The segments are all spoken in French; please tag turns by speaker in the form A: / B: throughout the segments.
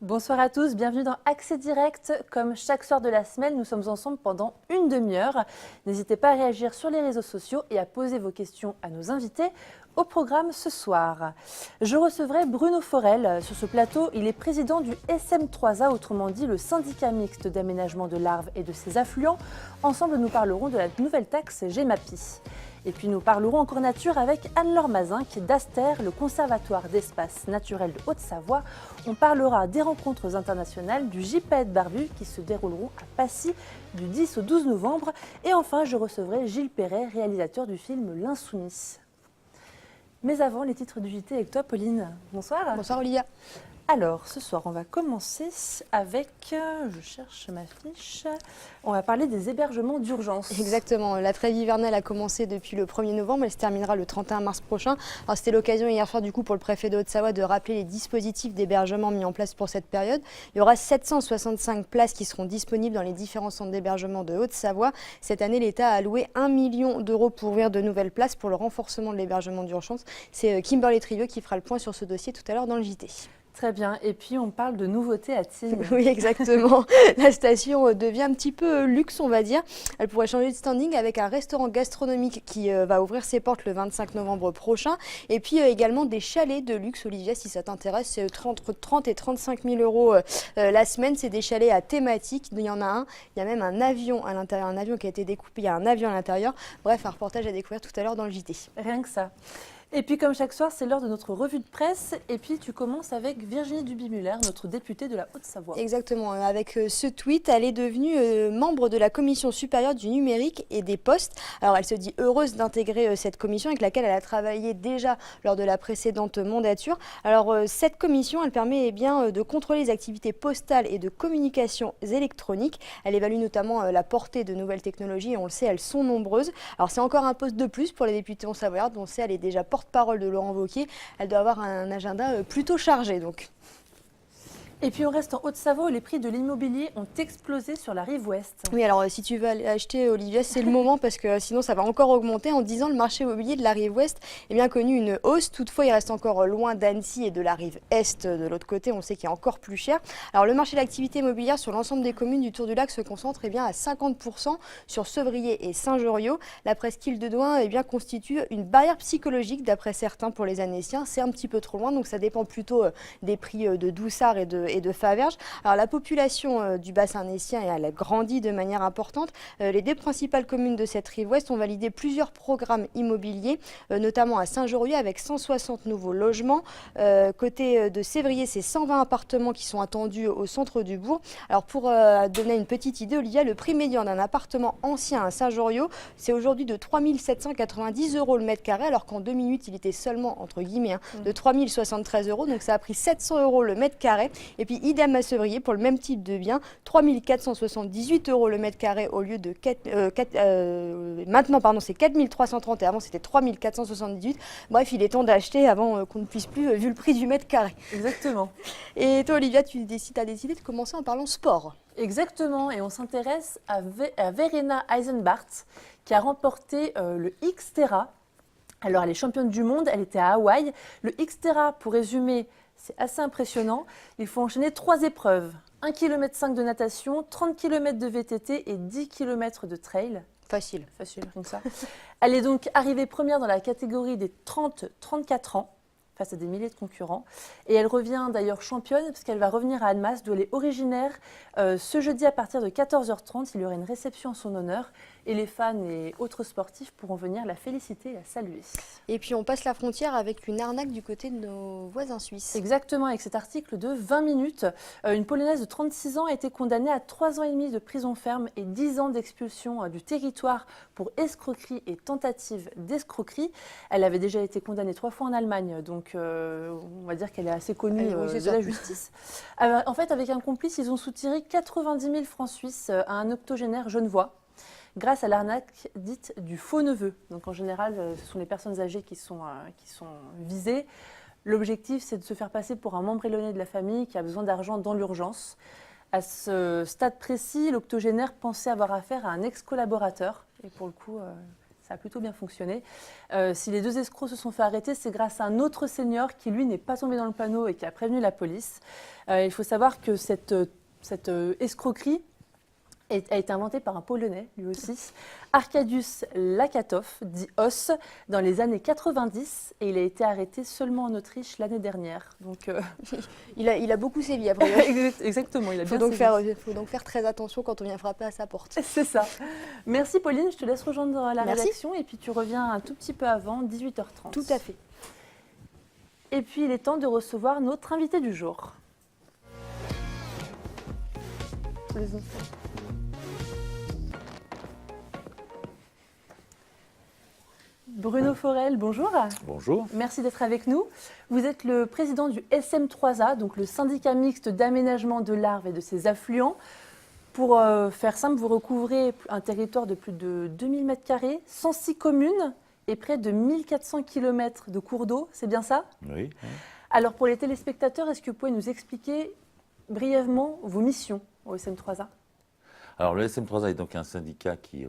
A: Bonsoir à tous, bienvenue dans Accès Direct. Comme chaque soir de la semaine, nous sommes ensemble pendant une demi-heure. N'hésitez pas à réagir sur les réseaux sociaux et à poser vos questions à nos invités au programme ce soir. Je recevrai Bruno Forel. Sur ce plateau, il est président du SM3A, autrement dit le syndicat mixte d'aménagement de l'Arve et de ses affluents. Ensemble, nous parlerons de la nouvelle taxe Gemapi. Et puis nous parlerons encore nature avec Anne-Laure Mazinck d'Aster, le conservatoire d'espaces naturels de Haute-Savoie. On parlera des rencontres internationales du JPED Barbu qui se dérouleront à Passy du 10 au 12 novembre. Et enfin, je recevrai Gilles Perret, réalisateur du film L'Insoumis. Mais avant, les titres du JT avec toi, Pauline. Bonsoir.
B: Bonsoir, Olivia.
A: Alors, ce soir, on va commencer avec, je cherche ma fiche, on va parler des hébergements d'urgence.
B: Exactement, la trêve hivernale a commencé depuis le 1er novembre, elle se terminera le 31 mars prochain. Alors c'était l'occasion hier soir du coup pour le préfet de Haute-Savoie de rappeler les dispositifs d'hébergement mis en place pour cette période. Il y aura 765 places qui seront disponibles dans les différents centres d'hébergement de Haute-Savoie. Cette année, l'État a alloué 1 million d'euros pour ouvrir de nouvelles places pour le renforcement de l'hébergement d'urgence. C'est Kimberly Trieux qui fera le point sur ce dossier tout à l'heure dans le JT.
A: Très bien. Et puis, on parle de nouveautés à Tignes.
B: Oui, exactement. La station devient un petit peu luxe, on va dire. Elle pourrait changer de standing avec un restaurant gastronomique qui va ouvrir ses portes le 25 novembre prochain. Et puis également des chalets de luxe, Olivia, si ça t'intéresse. C'est entre 30 et 35 000 euros la semaine. C'est des chalets à thématique. Il y en a un. Il y a même un avion à l'intérieur, un avion qui a été découpé. Il y a un avion à l'intérieur. Bref, un reportage à découvrir tout à l'heure dans le JT.
A: Rien que ça. Et puis comme chaque soir, c'est l'heure de notre revue de presse. Et puis tu commences avec Virginie Duby-Muller, notre députée de la Haute-Savoie.
B: Exactement, avec ce tweet, elle est devenue membre de la commission supérieure du numérique et des postes. Alors elle se dit heureuse d'intégrer cette commission avec laquelle elle a travaillé déjà lors de la précédente mandature. Alors cette commission, elle permet de contrôler les activités postales et de communications électroniques. Elle évalue notamment la portée de nouvelles technologies et on le sait, elles sont nombreuses. Alors c'est encore un poste de plus pour les députés haut-savoyards, dont on sait elle est déjà porte-parole de Laurent Wauquiez. Elle doit avoir un agenda plutôt chargé donc.
A: Et puis on reste en Haute-Savoie où les prix de l'immobilier ont explosé sur la rive ouest.
B: Oui, alors si tu veux aller acheter, Olivia, c'est le moment parce que sinon ça va encore augmenter. En 10 ans, le marché immobilier de la rive ouest a bien connu une hausse. Toutefois, il reste encore loin d'Annecy et de la rive est de l'autre côté. On sait qu'il est encore plus cher. Alors le marché de l'activité immobilière sur l'ensemble des communes du Tour du Lac se concentre à 50% sur Sevrier et Saint-Joriot. La presqu'île de Douin constitue une barrière psychologique d'après certains pour les Annéciens. C'est un petit peu trop loin, donc ça dépend plutôt des prix de Doussard et de Faverges. Alors la population du bassin annécien elle a grandi de manière importante. Les deux principales communes de cette rive ouest ont validé plusieurs programmes immobiliers, notamment à Saint-Joriot avec 160 nouveaux logements. Côté de Sévrier, c'est 120 appartements qui sont attendus au centre du bourg. Alors pour donner une petite idée, Olivia, le prix médian d'un appartement ancien à Saint-Joriot, c'est aujourd'hui de 3 790 euros le mètre carré, alors qu'en 2008, il était seulement, entre guillemets, de 3 073 euros. Donc ça a pris 700 euros le mètre carré. Et puis idem à Sevrier pour le même type de bien, 3 478 euros le mètre carré au lieu de maintenant c'est 4 330 et avant c'était 3 478. Bref, il est temps d'acheter avant qu'on ne puisse plus vu le prix du mètre carré.
A: Exactement. Et
B: toi Olivia, tu as décidé de commencer en parlant sport.
A: Exactement, et on s'intéresse à Verena Eisenbart qui a remporté le Xterra. Alors elle est championne du monde, elle était à Hawaï. Le Xterra, pour résumer, c'est assez impressionnant. Il faut enchaîner 3 épreuves. 1,5 km de natation, 30 km de VTT et 10 km de trail.
B: Facile.
A: Facile, comme ça. Elle est donc arrivée première dans la catégorie des 30-34 ans, face à des milliers de concurrents. Et elle revient d'ailleurs championne, parce qu'elle va revenir à Annemasse, d'où elle est originaire. Ce jeudi, à partir de 14h30, il y aura une réception en son honneur. Et les fans et autres sportifs pourront venir la féliciter et la saluer.
B: Et puis on passe la frontière avec une arnaque du côté de nos voisins suisses.
A: Exactement, avec cet article de 20 minutes. Une Polonaise de 36 ans a été condamnée à 3 ans et demi de prison ferme et 10 ans d'expulsion du territoire pour escroquerie et tentative d'escroquerie. Elle avait déjà été condamnée 3 fois en Allemagne, donc on va dire qu'elle est assez connue de la justice. En fait, avec un complice, ils ont soutiré 90 000 francs suisses à un octogénaire genevois, grâce à l'arnaque dite du faux neveu. Donc en général, ce sont les personnes âgées qui sont visées. L'objectif, c'est de se faire passer pour un membre éloigné de la famille qui a besoin d'argent dans l'urgence. À ce stade précis, l'octogénaire pensait avoir affaire à un ex-collaborateur. Et pour le coup, Ça a plutôt bien fonctionné. Si les 2 escrocs se sont fait arrêter, c'est grâce à un autre senior qui, lui, n'est pas tombé dans le panneau et qui a prévenu la police. Il faut savoir que cette escroquerie a été inventé par un Polonais, lui aussi, Arkadiusz Lakatow, dit Os, dans les années 90, et il a été arrêté seulement en Autriche l'année dernière. Donc,
B: Il a beaucoup sévi, a priori.
A: exactement, il a
B: Il faut donc faire très attention quand on vient frapper à sa porte.
A: C'est ça. Merci Pauline, je te laisse rejoindre la
B: Merci.
A: rédaction, et puis tu reviens un tout petit peu avant, 18h30.
B: Tout à fait.
A: Et puis il est temps de recevoir notre invité du jour. Bruno Forel, bonjour.
C: Bonjour.
A: Merci d'être avec nous. Vous êtes le président du SM3A, donc le syndicat mixte d'aménagement de l'Arve et de ses affluents. Pour faire simple, vous recouvrez un territoire de plus de 2000 m², 106 communes et près de 1400 km de cours d'eau, c'est bien ça?
C: Oui.
A: Alors pour les téléspectateurs, est-ce que vous pouvez nous expliquer brièvement vos missions au SM3A?
C: Alors le SM3A est donc un syndicat qui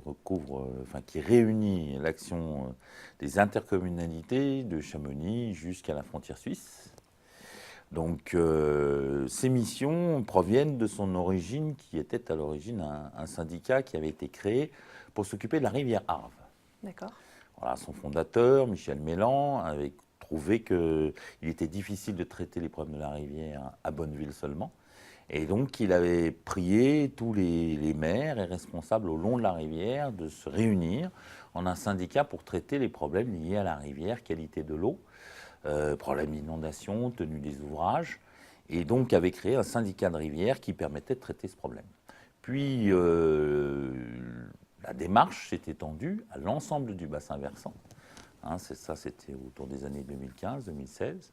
C: qui réunit l'action des intercommunalités de Chamonix jusqu'à la frontière suisse. Donc ces missions proviennent de son origine, qui était à l'origine un syndicat qui avait été créé pour s'occuper de la rivière Arve.
A: D'accord.
C: Voilà, son fondateur, Michel Mélan, avait trouvé qu'il était difficile de traiter les problèmes de la rivière à Bonneville seulement. Et donc, il avait prié tous les maires et responsables au long de la rivière de se réunir en un syndicat pour traiter les problèmes liés à la rivière, qualité de l'eau, problèmes d'inondation, tenue des ouvrages, et donc avait créé un syndicat de rivière qui permettait de traiter ce problème. Puis, la démarche s'est étendue à l'ensemble du bassin versant. C'était autour des années 2015-2016.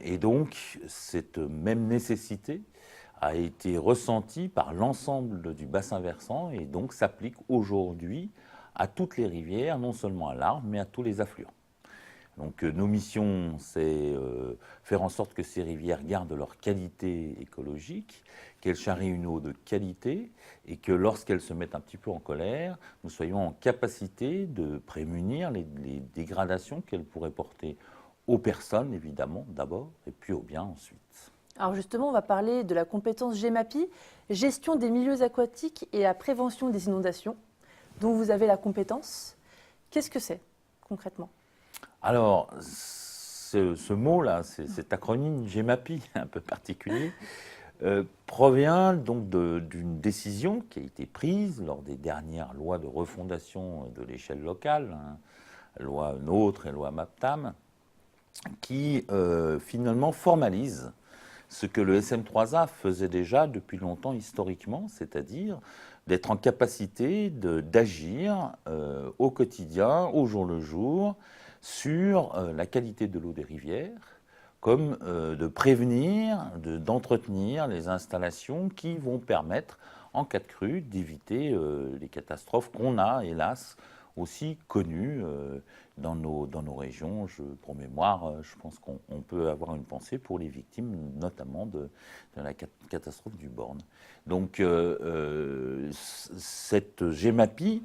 C: Et donc, cette même nécessité a été ressentie par l'ensemble du bassin versant et donc s'applique aujourd'hui à toutes les rivières, non seulement à l'Arve, mais à tous les affluents. Donc nos missions, c'est faire en sorte que ces rivières gardent leur qualité écologique, qu'elles charrient une eau de qualité et que lorsqu'elles se mettent un petit peu en colère, nous soyons en capacité de prémunir les dégradations qu'elles pourraient porter aux personnes, évidemment, d'abord, et puis aux biens ensuite.
A: Alors justement, on va parler de la compétence GEMAPI, gestion des milieux aquatiques et la prévention des inondations, dont vous avez la compétence. Qu'est-ce que c'est concrètement?
C: Alors, ce mot-là, cet acronyme GEMAPI, un peu particulier, provient donc d'une décision qui a été prise lors des dernières lois de refondation de l'échelle locale, loi NOTRe et loi MAPTAM, qui finalement formalise ce que le SM3A faisait déjà depuis longtemps historiquement, c'est-à-dire d'être en capacité d'agir au quotidien, au jour le jour, sur la qualité de l'eau des rivières, comme de prévenir, d'entretenir les installations qui vont permettre, en cas de crue, d'éviter les catastrophes qu'on a, hélas, aussi connues dans nos régions. Pour mémoire, je pense qu'on peut avoir une pensée pour les victimes, notamment de la catastrophe du Born. Donc, cette GEMAPI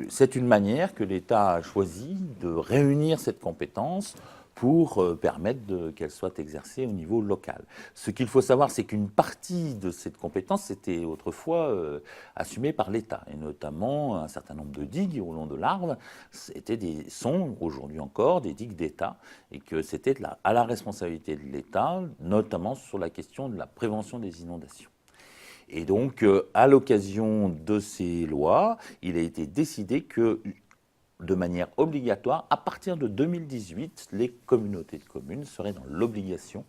C: c'est une manière que l'État a choisi de réunir cette compétence pour permettre qu'elle soit exercée au niveau local. Ce qu'il faut savoir, c'est qu'une partie de cette compétence était autrefois assumée par l'État, et notamment un certain nombre de digues au long de l'Arve sont aujourd'hui encore des digues d'État, et que c'était à la responsabilité de l'État, notamment sur la question de la prévention des inondations. Et donc, à l'occasion de ces lois, il a été décidé que, de manière obligatoire, à partir de 2018, les communautés de communes seraient dans l'obligation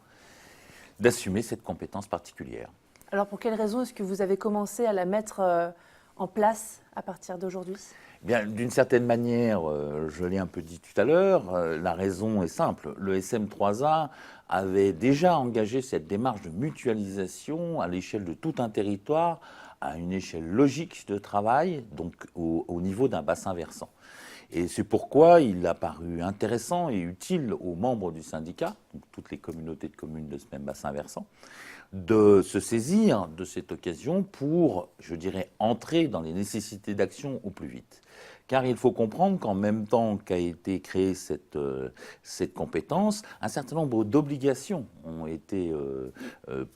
C: d'assumer cette compétence particulière.
A: Alors, pour quelles raisons est-ce que vous avez commencé à la mettre en place à partir d'aujourd'hui?
C: Bien, d'une certaine manière, je l'ai un peu dit tout à l'heure, la raison est simple. Le SM3A avait déjà engagé cette démarche de mutualisation à l'échelle de tout un territoire, à une échelle logique de travail, donc au niveau d'un bassin versant. Et c'est pourquoi il a paru intéressant et utile aux membres du syndicat, donc toutes les communautés de communes de ce même bassin versant, de se saisir de cette occasion pour, je dirais, entrer dans les nécessités d'action au plus vite. Car il faut comprendre qu'en même temps qu'a été créée cette compétence, un certain nombre d'obligations ont été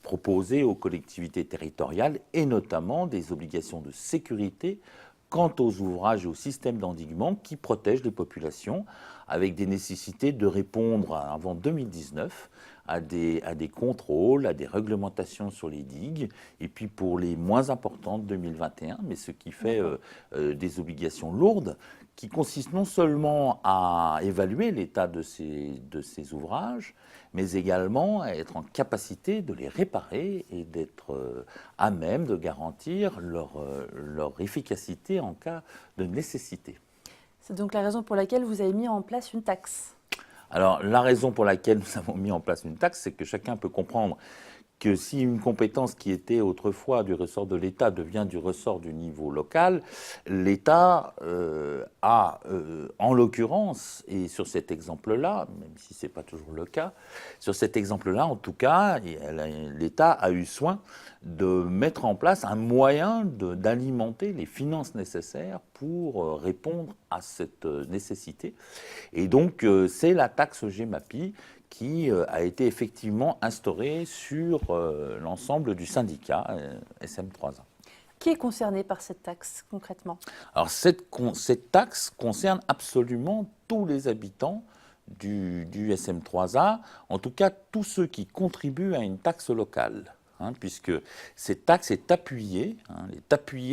C: proposées aux collectivités territoriales, et notamment des obligations de sécurité quant aux ouvrages et aux systèmes d'endiguement qui protègent les populations, avec des nécessités de répondre avant 2019 à des contrôles, à des réglementations sur les digues, et puis pour les moins importantes 2021, mais ce qui fait des obligations lourdes qui consistent non seulement à évaluer l'état de ces ouvrages, mais également à être en capacité de les réparer et d'être à même de garantir leur efficacité en cas de nécessité.
A: C'est donc la raison pour laquelle vous avez mis en place une taxe.
C: Alors, la raison pour laquelle nous avons mis en place une taxe, c'est que chacun peut comprendre que si une compétence qui était autrefois du ressort de l'État devient du ressort du niveau local, l'État a, en l'occurrence, et sur cet exemple-là, même si ce n'est pas toujours le cas, sur cet exemple-là, en tout cas, l'État a eu soin de mettre en place un moyen d'alimenter les finances nécessaires pour répondre à cette nécessité. Et donc, c'est la taxe GEMAPI qui a été effectivement instaurée sur l'ensemble du syndicat SM3A.
A: Qui est concerné par cette taxe concrètement?
C: Alors cette taxe concerne absolument tous les habitants du SM3A, en tout cas tous ceux qui contribuent à une taxe locale. Puisque cette taxe est appuyée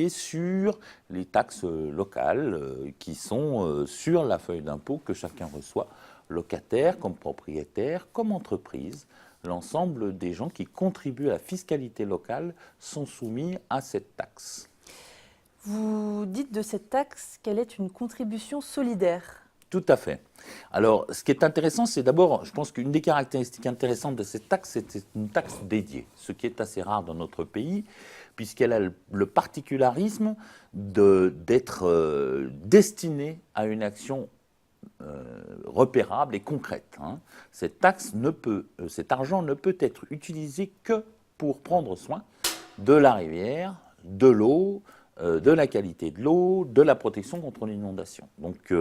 C: sur les taxes locales qui sont sur la feuille d'impôt que chacun reçoit, locataire comme propriétaire, comme entreprise. L'ensemble des gens qui contribuent à la fiscalité locale sont soumis à cette taxe.
A: Vous dites de cette taxe qu'elle est une contribution solidaire.
C: Tout à fait. Alors, ce qui est intéressant, c'est d'abord, je pense qu'une des caractéristiques intéressantes de cette taxe, c'est que c'est une taxe dédiée, ce qui est assez rare dans notre pays, puisqu'elle a le particularisme d'être destinée à une action repérable et concrète. Cet argent ne peut être utilisé que pour prendre soin de la rivière, de l'eau, de la qualité de l'eau, de la protection contre l'inondation. Donc,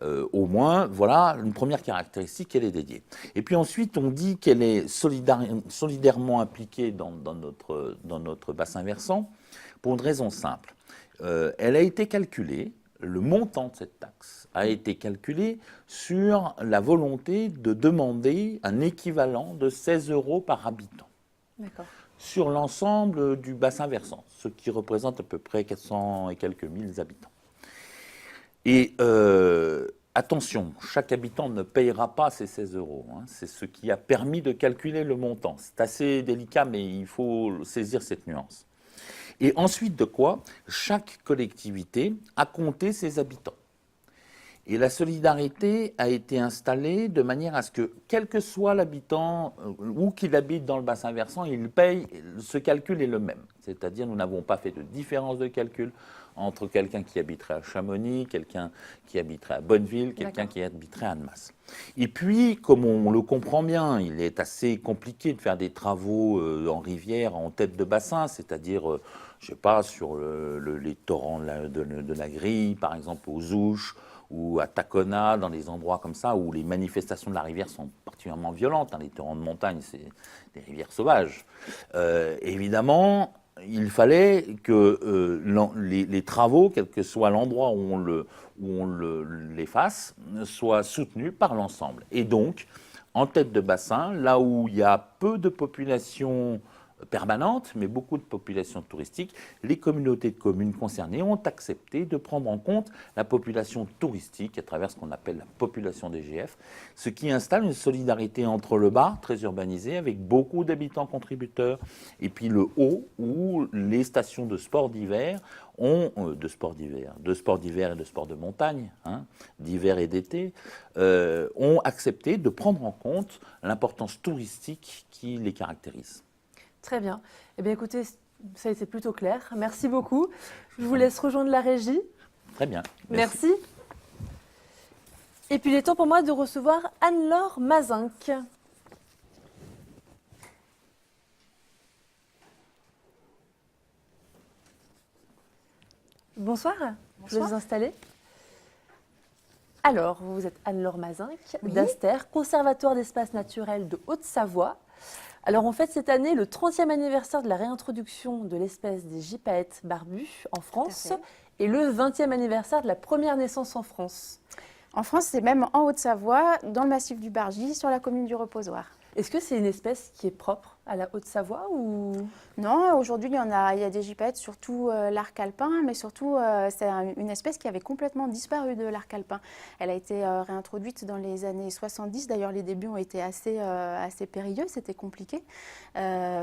C: au moins, voilà une première caractéristique, elle est dédiée. Et puis ensuite, on dit qu'elle est solidairement impliquée dans notre bassin versant pour une raison simple. Elle a été calculée, le montant de cette taxe a été calculé sur la volonté de demander un équivalent de 16 € par habitant.
A: D'accord.
C: Sur l'ensemble du bassin versant, ce qui représente à peu près 400 et quelques mille habitants. Et attention, chaque habitant ne payera pas ces 16 €. C'est ce qui a permis de calculer le montant. C'est assez délicat, mais il faut saisir cette nuance. Et ensuite de quoi, chaque collectivité a compté ses habitants. Et la solidarité a été installée de manière à ce que, quel que soit l'habitant, où qu'il habite dans le bassin versant, il paye, ce calcul est le même. C'est-à-dire, nous n'avons pas fait de différence de calcul entre quelqu'un qui habiterait à Chamonix, quelqu'un qui habiterait à Bonneville, quelqu'un qui habiterait à Annemasse. Et puis, comme on le comprend bien, il est assez compliqué de faire des travaux en rivière, en tête de bassin, c'est-à-dire, je ne sais pas, sur les torrents de la Grille, par exemple, aux Ouches, ou à Tacona, dans des endroits comme ça, où les manifestations de la rivière sont particulièrement violentes. Les torrents de montagne, c'est des rivières sauvages. Évidemment, il fallait que les travaux, quel que soit l'endroit où on les fasse, soient soutenus par l'ensemble. Et donc, en tête de bassin, là où il y a peu de population permanente, mais beaucoup de populations touristiques, les communautés de communes concernées ont accepté de prendre en compte la population touristique à travers ce qu'on appelle la population DGF, ce qui installe une solidarité entre le bas, très urbanisé, avec beaucoup d'habitants contributeurs, et puis le haut, où les stations de sport d'hiver de sport d'hiver et de sport de montagne, d'hiver et d'été, ont accepté de prendre en compte l'importance touristique qui les caractérise.
A: Très bien. Eh bien, écoutez, ça a été plutôt clair. Merci beaucoup. Je vous laisse rejoindre la régie.
C: Très bien.
A: Merci. Et puis, il est temps pour moi de recevoir Anne-Laure Mazinck. Bonsoir, je vais
D: Bonsoir.
A: vous installer. Alors, vous êtes Anne-Laure Mazinck,
D: Oui.
A: d'Aster, Conservatoire d'espaces naturels de Haute-Savoie. Alors, on fête cette année le 30e anniversaire de la réintroduction de l'espèce des gypaètes barbus en France
D: fait.
A: et le 20e anniversaire de la première naissance en France.
D: En France, c'est même en Haute-Savoie, dans le massif du Bargy, sur la commune du Reposoir.
A: Est-ce que c'est une espèce qui est propre à la Haute-Savoie ou...
D: Non, aujourd'hui, il y a des gypaètes, surtout l'arc alpin, mais surtout, c'est une espèce qui avait complètement disparu de l'arc alpin. Elle a été réintroduite dans les années 70. D'ailleurs, les débuts ont été assez périlleux, c'était compliqué,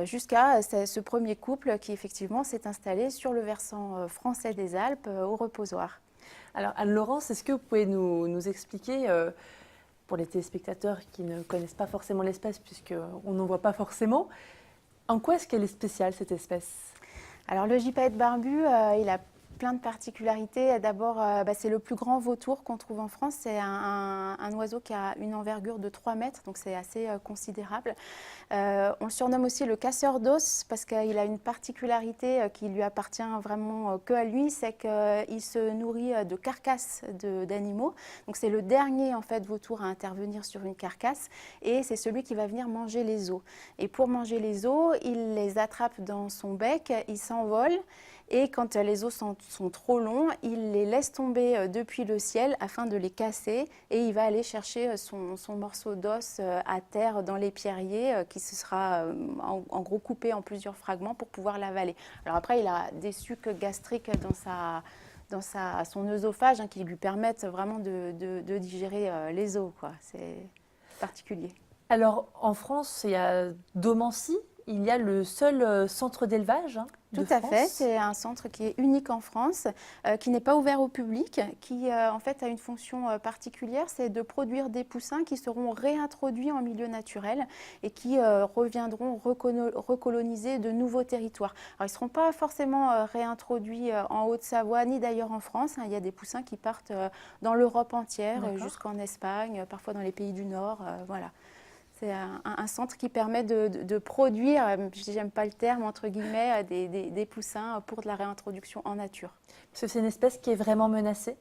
D: jusqu'à ce premier couple qui, effectivement, s'est installé sur le versant français des Alpes, au Reposoir.
A: Alors, Anne-Laurence, est-ce que vous pouvez nous expliquer, pour les téléspectateurs qui ne connaissent pas forcément l'espèce, puisqu'on n'en voit pas forcément, en quoi est-ce qu'elle est spéciale, cette espèce?
D: Alors le gypaète barbu, il a plein de particularités. D'abord, c'est le plus grand vautour qu'on trouve en France. C'est un oiseau qui a une envergure de 3 mètres, donc c'est assez considérable. On le surnomme aussi le casseur d'os parce qu'il a une particularité qui lui appartient vraiment que à lui, c'est qu'il se nourrit de carcasses d'animaux. Donc c'est le dernier en fait vautour à intervenir sur une carcasse et c'est celui qui va venir manger les os. Et pour manger les os, il les attrape dans son bec, il s'envole. Et quand les os sont trop longs, il les laisse tomber depuis le ciel afin de les casser et il va aller chercher son morceau d'os à terre dans les pierriers qui se sera en gros coupé en plusieurs fragments pour pouvoir l'avaler. Alors après, il a des sucs gastriques dans son œsophage qui lui permettent vraiment de digérer les os, quoi. C'est particulier.
A: Alors, en France, il y a Domancy, il y a le seul centre d'élevage de
D: Tout à
A: France.
D: fait, c'est un centre qui est unique en France, qui n'est pas ouvert au public, qui en fait a une fonction particulière, c'est de produire des poussins qui seront réintroduits en milieu naturel et qui reviendront recoloniser de nouveaux territoires. Alors ils ne seront pas forcément réintroduits en Haute-Savoie ni d'ailleurs en France, il y a des poussins qui partent dans l'Europe entière, jusqu'en Espagne, parfois dans les pays du Nord, voilà. C'est un centre qui permet de produire, j'aime pas le terme, entre guillemets, des poussins pour de la réintroduction en nature.
A: Parce que c'est une espèce qui est vraiment menacée.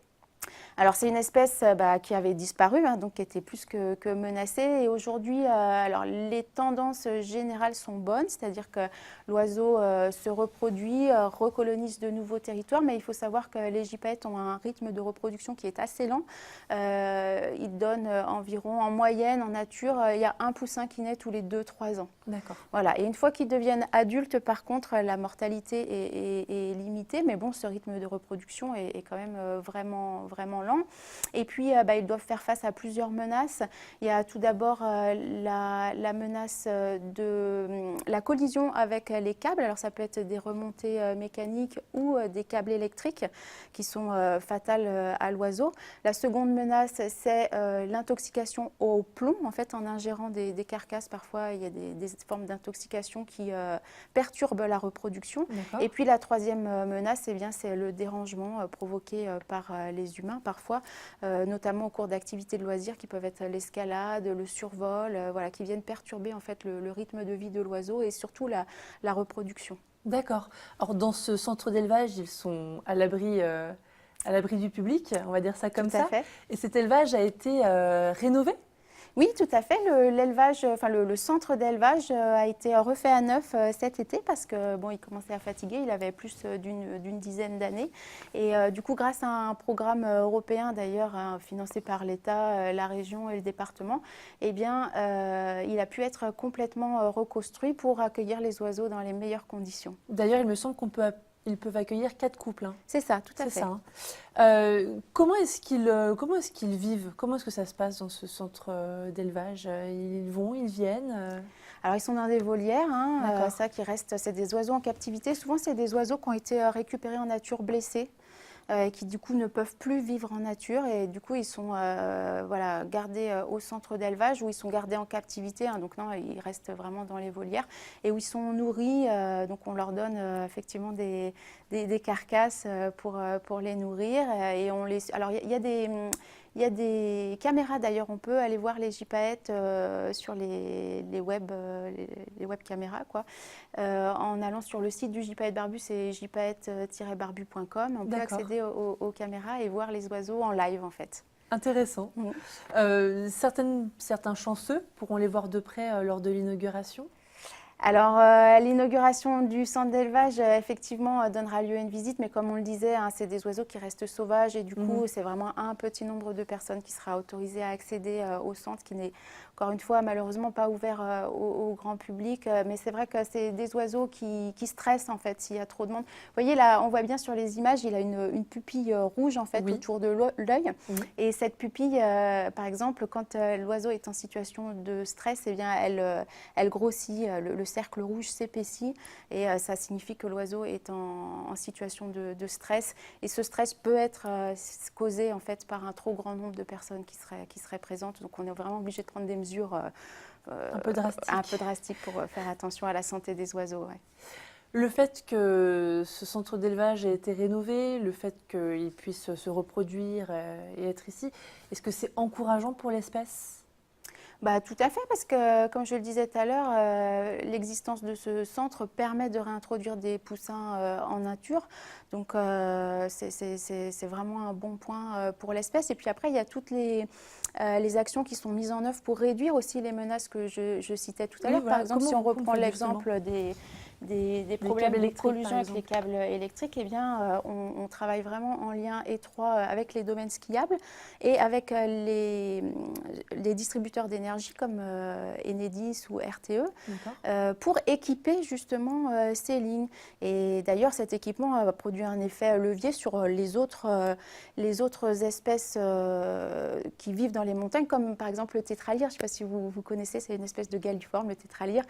D: Alors c'est une espèce qui avait disparu, donc qui était plus que menacée. Et aujourd'hui, alors les tendances générales sont bonnes, c'est-à-dire que l'oiseau se reproduit, recolonise de nouveaux territoires, mais il faut savoir que les gypaètes ont un rythme de reproduction qui est assez lent. Ils donnent environ, en moyenne, en nature, il y a un poussin qui naît tous les 2-3 ans.
A: D'accord.
D: Voilà. Et une fois qu'ils deviennent adultes, par contre, la mortalité est limitée, mais bon, ce rythme de reproduction est quand même vraiment lent. Et puis, ils doivent faire face à plusieurs menaces. Il y a tout d'abord la menace de la collision avec les câbles. Alors, ça peut être des remontées mécaniques ou des câbles électriques qui sont fatales à l'oiseau. La seconde menace, c'est l'intoxication au plomb. En fait, en ingérant des carcasses, parfois, il y a des formes d'intoxication qui perturbent la reproduction. Et puis, la troisième menace, c'est le dérangement provoqué par les humains, parfois, notamment au cours d'activités de loisirs qui peuvent être l'escalade, le survol, voilà, qui viennent perturber en fait le rythme de vie de l'oiseau et surtout la reproduction.
A: D'accord. Alors dans ce centre d'élevage, ils sont à l'abri du public, on va dire ça comme ça.
D: Tout à fait.
A: Et cet élevage a été rénové?
D: Oui, tout à fait. Le centre d'élevage a été refait à neuf cet été parce que il commençait à fatiguer. Il avait plus d'une dizaine d'années. Et du coup, grâce à un programme européen d'ailleurs financé par l'État, la région et le département, il a pu être complètement reconstruit pour accueillir les oiseaux dans les meilleures conditions.
A: D'ailleurs, il me semble qu'ils peuvent accueillir 4 couples.
D: C'est ça, tout à fait.
A: C'est ça. Comment est-ce qu'ils vivent? Comment est-ce que ça se passe dans ce centre d'élevage? Ils vont, ils viennent
D: Alors, ils sont dans des volières, c'est des oiseaux en captivité. Souvent, c'est des oiseaux qui ont été récupérés en nature blessés. Qui du coup ne peuvent plus vivre en nature et du coup ils sont gardés au centre d'élevage où ils sont gardés en captivité, donc non, ils restent vraiment dans les volières et où ils sont nourris, donc on leur donne effectivement des des carcasses pour les nourrir. Et on les... Alors, il y a des caméras d'ailleurs, on peut aller voir les gypaètes sur les web caméras, quoi. En allant sur le site du gypaète barbu, c'est gypaète-barbu.com. On peut accéder aux caméras et voir les oiseaux en live en fait.
A: Intéressant. Certains chanceux pourront les voir de près lors de l'inauguration.
D: Alors, l'inauguration du centre d'élevage, effectivement, donnera lieu à une visite, mais comme on le disait, hein, c'est des oiseaux qui restent sauvages et du coup, c'est vraiment un petit nombre de personnes qui sera autorisé à accéder au centre, qui n'est, encore une fois, malheureusement pas ouvert au grand public. Mais c'est vrai que c'est des oiseaux qui stressent, en fait, s'il y a trop de monde. Vous voyez, là, on voit bien sur les images, il a une pupille rouge, en fait, autour de l'œil. Et cette pupille, par exemple, quand l'oiseau est en situation de stress, eh bien, elle grossit, le cercle rouge s'épaissit et ça signifie que l'oiseau est en situation de stress. Et ce stress peut être causé en fait par un trop grand nombre de personnes qui seraient présentes. Donc on est vraiment obligé de prendre des mesures
A: un peu drastiques
D: pour faire attention à la santé des oiseaux. Ouais.
A: Le fait que ce centre d'élevage ait été rénové, le fait qu'il puisse se reproduire et être ici, est-ce que c'est encourageant pour l'espèce ?
D: Bah, tout à fait, parce que, comme je le disais tout à l'heure, l'existence de ce centre permet de réintroduire des poussins en nature. Donc, c'est vraiment un bon point pour l'espèce. Et puis après, il y a toutes les actions qui sont mises en œuvre pour réduire aussi les menaces que je citais tout à l'heure.
A: Voilà.
D: Par exemple, si on reprend l'exemple des problèmes de pollution avec les câbles électriques, eh bien, on travaille vraiment en lien étroit avec les domaines skiables et avec les distributeurs d'énergie comme Enedis ou RTE pour équiper justement ces lignes. Et d'ailleurs, cet équipement va produire un effet levier sur les autres espèces qui vivent dans les montagnes, comme par exemple le tétralyre. Je ne sais pas si vous connaissez, c'est une espèce de galliforme, le tétralyre,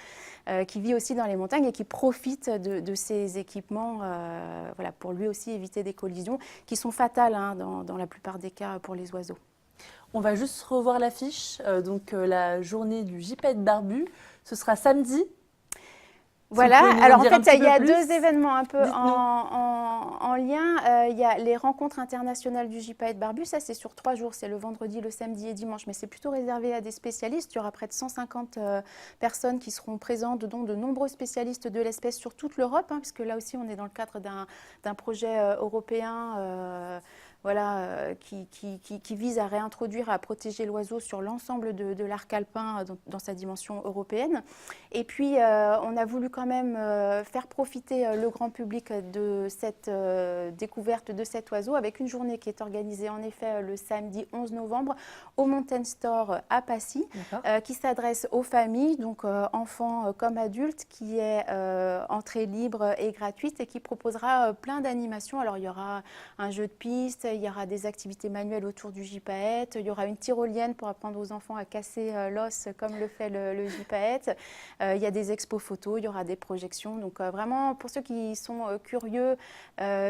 D: qui vit aussi dans les montagnes et qui profite de ces équipements voilà, pour lui aussi éviter des collisions qui sont fatales hein, dans la plupart des cas pour les oiseaux.
A: On va juste revoir l'affiche. Donc la journée du gypaète barbu, ce sera samedi.
D: Voilà, alors en fait, il y a deux événements un peu en lien. Il y a les rencontres internationales du gypaète barbu, ça c'est sur 3 jours, c'est le vendredi, le samedi et dimanche, mais c'est plutôt réservé à des spécialistes. Il y aura près de 150 personnes qui seront présentes, dont de nombreux spécialistes de l'espèce sur toute l'Europe, hein, puisque là aussi on est dans le cadre d'un projet européen voilà, qui vise à réintroduire, à protéger l'oiseau sur l'ensemble de l'arc alpin dans sa dimension européenne. Et puis, on a voulu quand même faire profiter le grand public de cette découverte de cet oiseau avec une journée qui est organisée en effet le samedi 11 novembre au Mountain Store à Passy, qui s'adresse aux familles, donc enfants comme adultes, qui est entrée libre et gratuite et qui proposera plein d'animations. Alors, il y aura un jeu de piste, il y aura des activités manuelles autour du gypaète, il y aura une tyrolienne pour apprendre aux enfants à casser l'os comme le fait le gypaète. Il y a des expos photos, il y aura des projections. Donc vraiment, pour ceux qui sont curieux,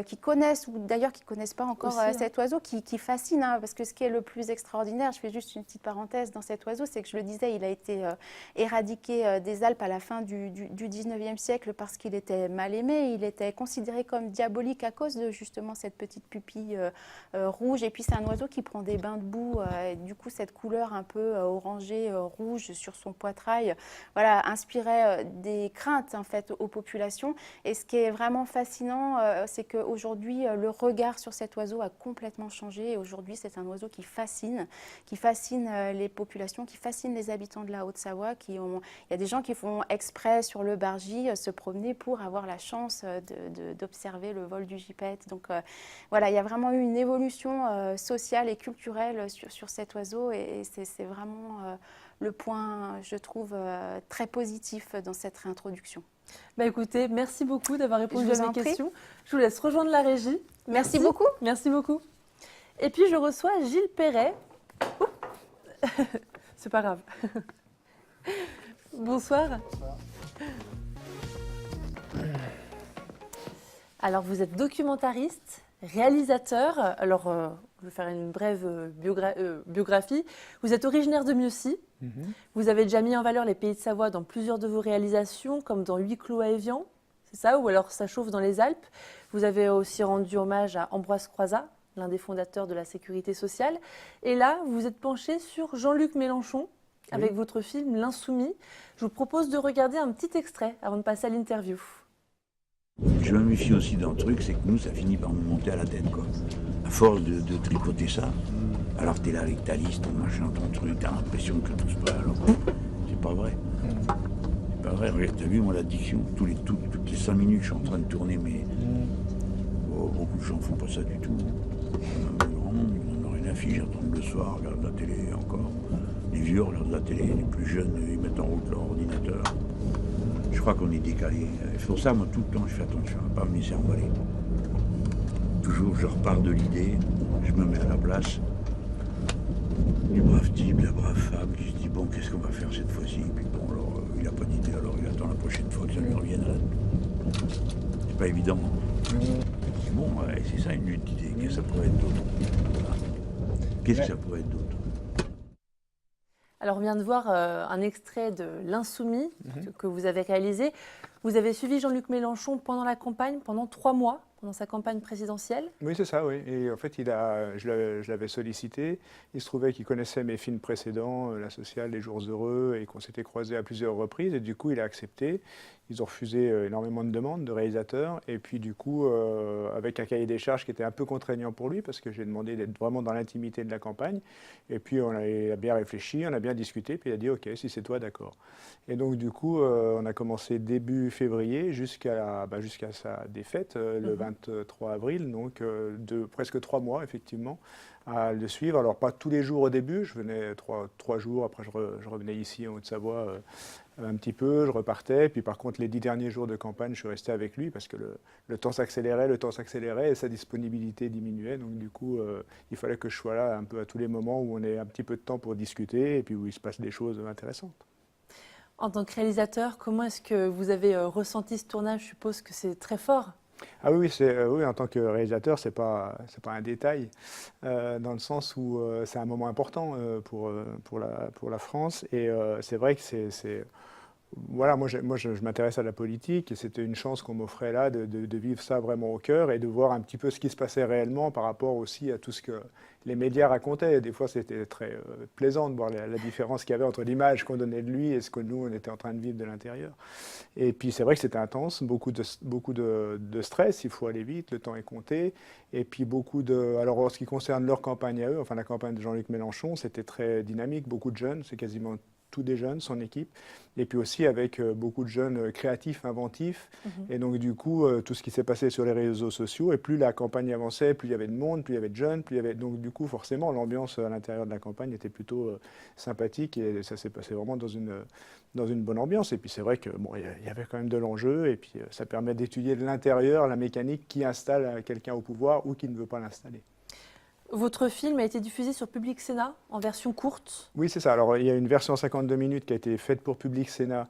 D: qui connaissent ou d'ailleurs qui ne connaissent pas encore cet oiseau, qui fascine, hein, parce que ce qui est le plus extraordinaire, je fais juste une petite parenthèse dans cet oiseau, c'est que je le disais, il a été éradiqué des Alpes à la fin du 19e siècle parce qu'il était mal aimé, il était considéré comme diabolique à cause de justement cette petite pupille rouge. Et puis c'est un oiseau qui prend des bains de boue, et du coup cette couleur un peu orangée, rouge sur son poitrail, voilà, inspirait des craintes en fait aux populations. Et ce qui est vraiment fascinant, c'est qu'aujourd'hui le regard sur cet oiseau a complètement changé. Et aujourd'hui c'est un oiseau qui fascine les populations, qui fascine les habitants de la Haute-Savoie. Il y a des gens qui font exprès sur le Bargy se promener pour avoir la chance d'observer le vol du gypaète. Donc voilà, il y a vraiment eu une évolution sociale et culturelle sur cet oiseau et c'est vraiment le point, je trouve, très positif dans cette réintroduction.
A: Bah écoutez, merci beaucoup d'avoir répondu à mes questions. Je vous laisse rejoindre la régie.
D: Merci beaucoup.
A: Merci beaucoup. Et puis je reçois Gilles Perret. C'est pas grave. Bonsoir. Bonsoir. Alors vous êtes documentariste, réalisateur. Alors je vais faire une brève biographie. Vous êtes originaire de Mieuxy. Vous avez déjà mis en valeur les Pays de Savoie dans plusieurs de vos réalisations, comme dans Huis clos à Évian, c'est ça, ou alors Ça chauffe dans les Alpes. Vous avez aussi rendu hommage à Ambroise Croizat, l'un des fondateurs de la sécurité sociale. Et là, vous vous êtes penché sur Jean-Luc Mélenchon avec votre film L'Insoumis. Je vous propose de regarder un petit extrait avant de passer à l'interview.
E: Je me méfie aussi d'un truc, c'est que nous, ça finit par nous monter à la tête, quoi. À force de tricoter ça, alors t'es là avec ta liste, ton machin, ton truc, t'as l'impression que tout se passe, alors c'est pas vrai. C'est pas vrai, regarde, t'as vu, moi, l'addiction, toutes les 5 minutes, je suis en train de tourner, mais beaucoup de gens font pas ça du tout. Vraiment, ils n'en ont rien à fiche, j'entends le soir, regardent la télé encore. Les vieux regardent la télé, les plus jeunes, ils mettent en route leur ordinateur. Je crois qu'on est décalé. C'est pour ça, moi, tout le temps, je fais attention à ne pas me laisser emballer. Toujours, je repars de l'idée, je me mets à la place du brave type, la brave femme, qui se dit, bon, qu'est-ce qu'on va faire cette fois-ci? Puis bon, alors, il n'a pas d'idée, alors il attend la prochaine fois que ça lui revienne à la... C'est pas évident. Bon, ouais, c'est ça une lutte d'idées. Qu'est-ce que ça pourrait être d'autre? Voilà. Qu'est-ce que ça pourrait être d'autre?
A: Alors, on vient de voir un extrait de L'Insoumis que vous avez réalisé. Vous avez suivi Jean-Luc Mélenchon pendant la campagne, pendant 3 mois, pendant sa campagne présidentielle.
F: Oui, c'est ça, oui. Et en fait, je l'avais sollicité. Il se trouvait qu'il connaissait mes films précédents, La Sociale, Les Jours Heureux, et qu'on s'était croisés à plusieurs reprises. Et du coup, il a accepté. Ils ont refusé énormément de demandes de réalisateurs. Et puis, du coup, avec un cahier des charges qui était un peu contraignant pour lui, parce que j'ai demandé d'être vraiment dans l'intimité de la campagne. Et puis, il a bien réfléchi, on a bien discuté. Puis, il a dit, OK, si c'est toi, d'accord. Et donc, du coup, on a commencé début février jusqu'à sa défaite, le 23 avril. Donc, de presque 3 mois, effectivement, à le suivre. Alors, pas tous les jours au début. Je venais 3 jours. Après, je revenais ici, en Haute-Savoie, un petit peu, je repartais. Puis par contre, les 10 derniers jours de campagne, je suis resté avec lui parce que le temps s'accélérait et sa disponibilité diminuait. Donc du coup, il fallait que je sois là un peu à tous les moments où on ait un petit peu de temps pour discuter et puis où il se passe des choses intéressantes.
A: En tant que réalisateur, comment est-ce que vous avez ressenti ce tournage? Je suppose que c'est très fort.
F: Ah oui, oui, en tant que réalisateur, c'est pas un détail, dans le sens où c'est un moment important pour la France. Et c'est vrai que voilà, moi, je m'intéresse à la politique et c'était une chance qu'on m'offrait là de vivre ça vraiment au cœur et de voir un petit peu ce qui se passait réellement par rapport aussi à tout ce que les médias racontaient. Des fois, c'était très plaisant de voir la différence qu'il y avait entre l'image qu'on donnait de lui et ce que nous, on était en train de vivre de l'intérieur. Et puis, c'est vrai que c'était intense, beaucoup de stress, il faut aller vite, le temps est compté. Et puis, alors, en ce qui concerne leur campagne à eux, enfin la campagne de Jean-Luc Mélenchon, c'était très dynamique, beaucoup de jeunes, c'est quasiment tous des jeunes, son équipe, et puis aussi avec beaucoup de jeunes créatifs, inventifs. Et donc du coup, tout ce qui s'est passé sur les réseaux sociaux, et plus la campagne avançait, plus il y avait de monde, plus il y avait de jeunes, plus il y avait... Donc du coup, forcément, l'ambiance à l'intérieur de la campagne était plutôt sympathique, et ça s'est passé vraiment dans une bonne ambiance. Et puis c'est vrai que bon, il y avait quand même de l'enjeu, et puis ça permet d'étudier de l'intérieur la mécanique qui installe quelqu'un au pouvoir ou qui ne veut pas l'installer.
A: Votre film a été diffusé sur Public Sénat en version courte.
F: Oui, c'est ça. Alors, il y a une version 52 minutes qui a été faite pour Public Sénat,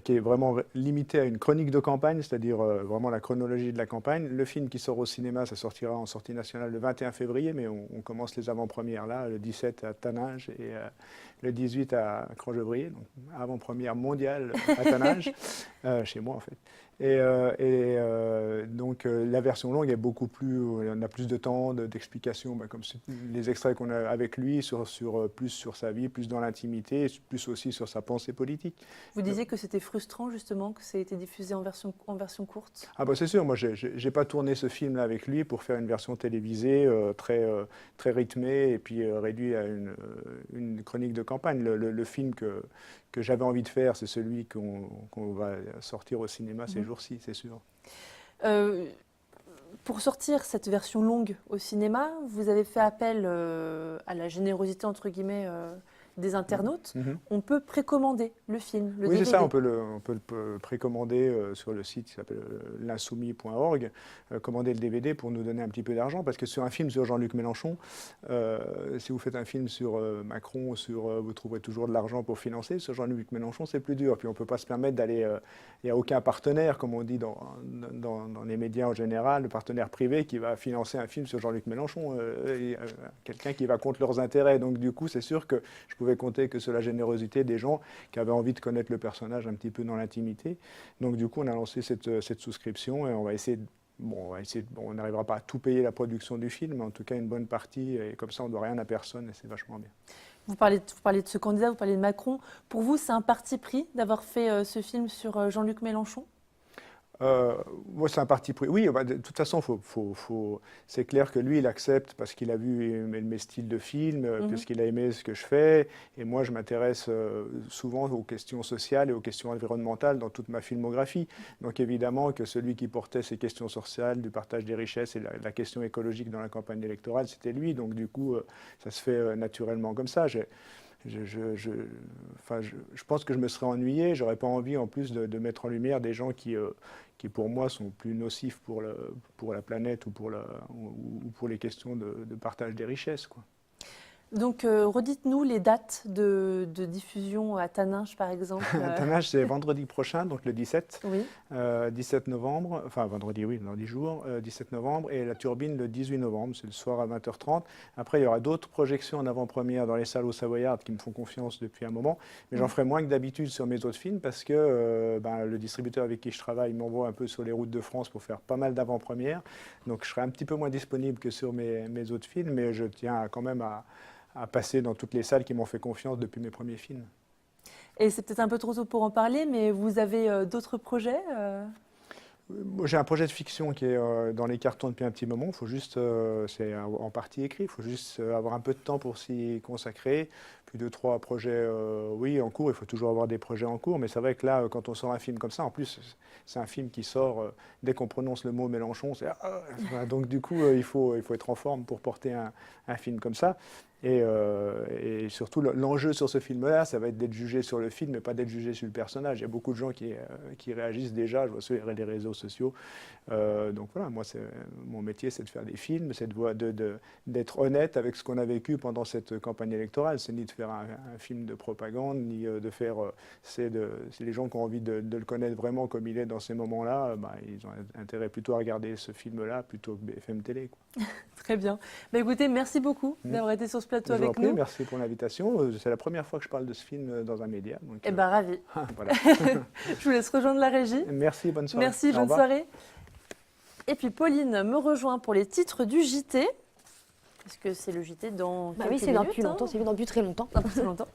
F: qui est vraiment limitée à une chronique de campagne, c'est-à-dire vraiment la chronologie de la campagne. Le film qui sort au cinéma, ça sortira en sortie nationale le 21 février, mais on commence les avant-premières là, le 17 à Taninges et le 18 à Crangebrier, donc avant-première mondiale à Taninges, chez moi en fait. Donc la version longue est beaucoup plus, on a plus de temps d'explications, comme les extraits qu'on a avec lui, plus sur sa vie, plus dans l'intimité, plus aussi sur sa pensée politique.
A: Vous disiez que c'était frustrant justement que ça ait été diffusé en version courte.
F: Ah bah c'est sûr, moi j'ai pas tourné ce film-là avec lui pour faire une version télévisée très rythmée et puis réduit à une chronique de campagne. Le film que j'avais envie de faire, c'est celui qu'on va sortir au cinéma ces jours-ci, c'est sûr.
A: Pour sortir cette version longue au cinéma, vous avez fait appel à la générosité, entre guillemets, des internautes. On peut précommander le film, le
F: Oui,
A: DVD.
F: c'est ça, on peut le précommander sur le site qui s'appelle l'insoumis.org, commander le DVD pour nous donner un petit peu d'argent, parce que sur un film sur Jean-Luc Mélenchon, si vous faites un film sur Macron, vous trouverez toujours de l'argent pour financer. Sur Jean-Luc Mélenchon, c'est plus dur. Puis on ne peut pas se permettre d'aller... Il n'y a aucun partenaire, comme on dit dans les médias en général, le partenaire privé qui va financer un film sur Jean-Luc Mélenchon, quelqu'un qui va contre leurs intérêts. Donc du coup, c'est sûr que je pouvais compter que sur la générosité des gens qui avaient envie de connaître le personnage un petit peu dans l'intimité. Donc du coup, on a lancé cette souscription et on va essayer bon, on n'arrivera pas à tout payer la production du film, mais en tout cas une bonne partie, et comme ça on ne doit rien à personne, et c'est vachement bien.
A: Vous parlez de ce candidat, vous parlez de Macron. Pour vous, c'est un parti pris d'avoir fait ce film sur Jean-Luc Mélenchon?
F: Moi, c'est un parti pris. Oui, de toute façon, c'est clair que lui, il accepte parce qu'il a vu mes styles de film, puisqu'il a aimé ce que je fais. Et moi, je m'intéresse souvent aux questions sociales et aux questions environnementales dans toute ma filmographie. Donc, évidemment, que celui qui portait ces questions sociales, du partage des richesses et la question écologique dans la campagne électorale, c'était lui. Donc, du coup, ça se fait naturellement comme ça. Je pense que je me serais ennuyé. J'aurais pas envie, en plus, de mettre en lumière des gens qui pour moi, sont plus nocifs pour la planète ou pour les questions de partage des richesses, quoi.
A: Donc, redites-nous les dates de diffusion à Taninges, par exemple.
F: Taninges, c'est vendredi prochain, donc le 17.
A: Oui.
F: 17 novembre, enfin vendredi, oui, dans 10 jours, 17 novembre, et La Turbine le 18 novembre, c'est le soir à 20h30. Après, il y aura d'autres projections en avant-première dans les salles au Savoyard qui me font confiance depuis un moment, mais j'en ferai moins que d'habitude sur mes autres films parce que le distributeur avec qui je travaille m'envoie un peu sur les routes de France pour faire pas mal d'avant-premières, donc je serai un petit peu moins disponible que sur mes autres films, mais je tiens quand même à passer dans toutes les salles qui m'ont fait confiance depuis mes premiers films.
A: Et c'est peut-être un peu trop tôt pour en parler, mais vous avez d'autres projets
F: J'ai un projet de fiction qui est dans les cartons depuis un petit moment. Il faut juste, c'est en partie écrit, il faut juste avoir un peu de temps pour s'y consacrer. Puis 2-3 projets, oui, en cours. Il faut toujours avoir des projets en cours. Mais c'est vrai que là, quand on sort un film comme ça, en plus, c'est un film qui sort dès qu'on prononce le mot Mélenchon. Donc du coup, il faut être en forme pour porter un film comme ça. Et surtout, l'enjeu sur ce film-là, ça va être d'être jugé sur le film et pas d'être jugé sur le personnage. Il y a beaucoup de gens qui réagissent déjà, je vois sur les réseaux sociaux. Donc voilà, moi, mon métier, c'est de faire des films, c'est d'être honnête avec ce qu'on a vécu pendant cette campagne électorale. C'est ni de faire un film de propagande, ni de faire... c'est les gens qui ont envie de le connaître vraiment comme il est dans ces moments-là, ils ont intérêt plutôt à regarder ce film-là plutôt que BFM Télé, quoi.
A: Très bien. Écoutez, merci beaucoup d'avoir été sur ce plateau avec nous.
F: Merci pour l'invitation. C'est la première fois que je parle de ce film dans un média.
A: Eh bien, ravi.
F: Voilà.
A: Je vous laisse rejoindre la régie.
F: Merci, bonne soirée.
A: Merci, bonne soirée. Et puis Pauline me rejoint pour les titres du JT. Parce que c'est le JT dans quelques
B: oui, c'est
A: minutes,
B: dans plus longtemps, c'est dans plus très longtemps.
A: Dans plus longtemps.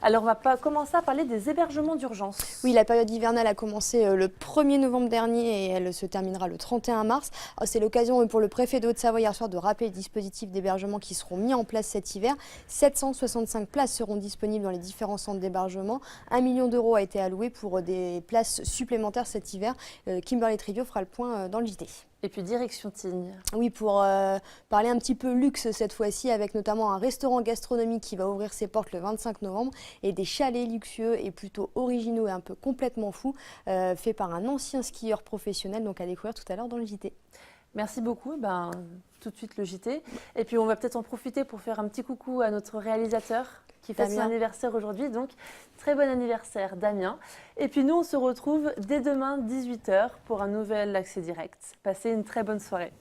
A: Alors, on va commencer à parler des hébergements d'urgence.
B: Oui, la période hivernale a commencé le 1er novembre dernier et elle se terminera le 31 mars. C'est l'occasion pour le préfet de Haute-Savoie hier soir de rappeler les dispositifs d'hébergement qui seront mis en place cet hiver. 765 places seront disponibles dans les différents centres d'hébergement. 1 million d'euros a été alloué pour des places supplémentaires cet hiver. Kimberly Trivio fera le point dans le JT.
A: Et puis direction Tignes.
B: Oui, pour parler un petit peu luxe cette fois-ci, avec notamment un restaurant gastronomique qui va ouvrir ses portes le 25 novembre et des chalets luxueux et plutôt originaux et un peu complètement fous, faits par un ancien skieur professionnel, donc à découvrir tout à l'heure dans le JT.
A: Merci beaucoup. Tout de suite le JT. Et puis on va peut-être en profiter pour faire un petit coucou à notre réalisateur qui fête son anniversaire aujourd'hui. Donc très bon anniversaire Damien. Et puis nous on se retrouve dès demain 18h pour un nouvel accès direct. Passez une très bonne soirée.